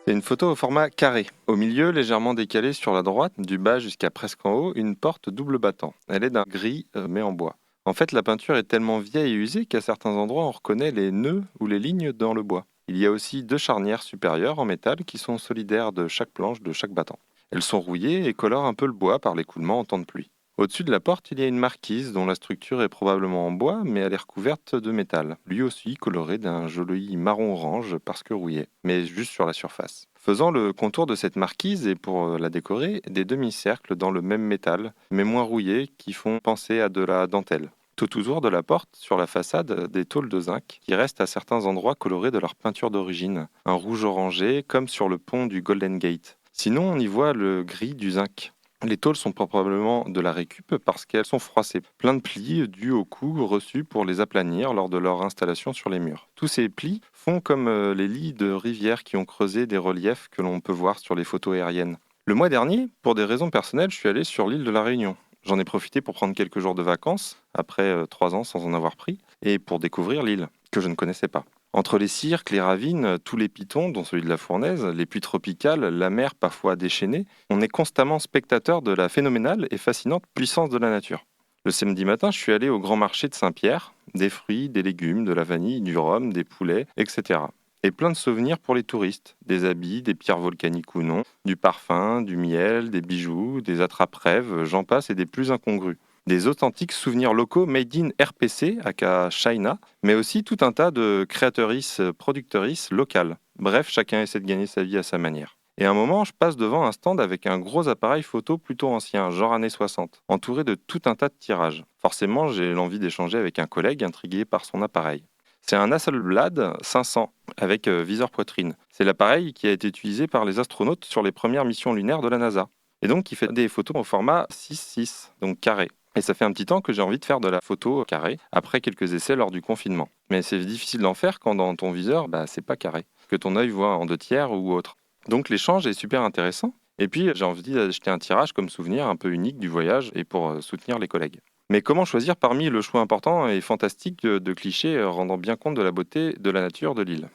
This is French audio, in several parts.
C'est une photo au format carré. Au milieu, légèrement décalée sur la droite, du bas jusqu'à presque en haut, une porte double battant. Elle est d'un gris mais en bois. En fait, la peinture est tellement vieille et usée qu'à certains endroits, on reconnaît les nœuds ou les lignes dans le bois. Il y a aussi deux charnières supérieures en métal qui sont solidaires de chaque planche de chaque battant. Elles sont rouillées et colorent un peu le bois par l'écoulement en temps de pluie. Au-dessus de la porte, il y a une marquise dont la structure est probablement en bois, mais elle est recouverte de métal, lui aussi coloré d'un joli marron-orange parce que rouillé, mais juste sur la surface. Faisant le contour de cette marquise et pour la décorer, des demi-cercles dans le même métal, mais moins rouillés, qui font penser à de la dentelle. Tout autour de la porte, sur la façade, des tôles de zinc qui restent à certains endroits colorées de leur peinture d'origine, un rouge orangé comme sur le pont du Golden Gate. Sinon, on y voit le gris du zinc. Les tôles sont probablement de la récup parce qu'elles sont froissées, plein de plis dus aux coups reçus pour les aplanir lors de leur installation sur les murs. Tous ces plis font comme les lits de rivières qui ont creusé des reliefs que l'on peut voir sur les photos aériennes. Le mois dernier, pour des raisons personnelles, je suis allé sur l'île de la Réunion. J'en ai profité pour prendre quelques jours de vacances, après 3 ans sans en avoir pris, et pour découvrir l'île, que je ne connaissais pas. Entre les cirques, les ravines, tous les pitons, dont celui de la Fournaise, les pluies tropicales, la mer parfois déchaînée, on est constamment spectateur de la phénoménale et fascinante puissance de la nature. Le samedi matin, je suis allé au grand marché de Saint-Pierre, des fruits, des légumes, de la vanille, du rhum, des poulets, etc. Et plein de souvenirs pour les touristes, des habits, des pierres volcaniques ou non, du parfum, du miel, des bijoux, des attrape-rêves, j'en passe et des plus incongrus. Des authentiques souvenirs locaux made in RPC, aka China, mais aussi tout un tas de créatrices, productrices locales. Bref, chacun essaie de gagner sa vie à sa manière. Et à un moment, je passe devant un stand avec un gros appareil photo plutôt ancien, genre années 60, entouré de tout un tas de tirages. Forcément, j'ai l'envie d'échanger avec un collègue intrigué par son appareil. C'est un Hasselblad 500 avec viseur poitrine. C'est l'appareil qui a été utilisé par les astronautes sur les premières missions lunaires de la NASA. Et donc, qui fait des photos au format 6:6, donc carré. Et ça fait un petit temps que j'ai envie de faire de la photo carrée, après quelques essais lors du confinement. Mais c'est difficile d'en faire quand dans ton viseur, c'est pas carré, que ton œil voit en 2/3 ou autre. Donc l'échange est super intéressant. Et puis j'ai envie d'acheter un tirage comme souvenir un peu unique du voyage et pour soutenir les collègues. Mais comment choisir parmi le choix important et fantastique de clichés rendant bien compte de la beauté de la nature de l'île?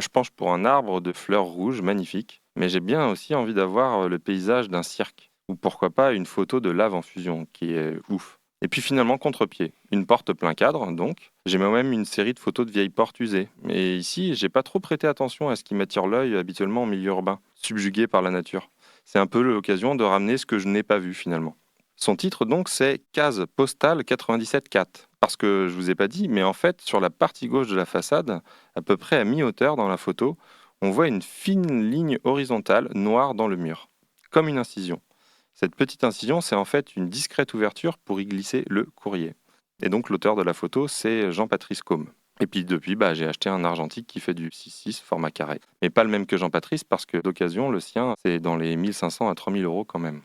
Je penche pour un arbre de fleurs rouges magnifique, mais j'ai bien aussi envie d'avoir le paysage d'un cirque. Ou pourquoi pas une photo de lave en fusion, qui est ouf. Et puis finalement, contre-pied. Une porte plein cadre, donc. J'ai moi-même une série de photos de vieilles portes usées. Mais ici, j'ai pas trop prêté attention à ce qui m'attire l'œil habituellement en milieu urbain, subjugué par la nature. C'est un peu l'occasion de ramener ce que je n'ai pas vu finalement. Son titre donc c'est Case postale 97-4. Parce que je vous ai pas dit, mais en fait, sur la partie gauche de la façade, à peu près à mi-hauteur dans la photo, on voit une fine ligne horizontale noire dans le mur, comme une incision. Cette petite incision, c'est en fait une discrète ouverture pour y glisser le courrier. Et donc l'auteur de la photo, c'est Jean-Patrice Côme. Et puis depuis, j'ai acheté un argentique qui fait du 6:6 format carré. Mais pas le même que Jean-Patrice parce que d'occasion, le sien, c'est dans les 1500 à 3000 euros quand même.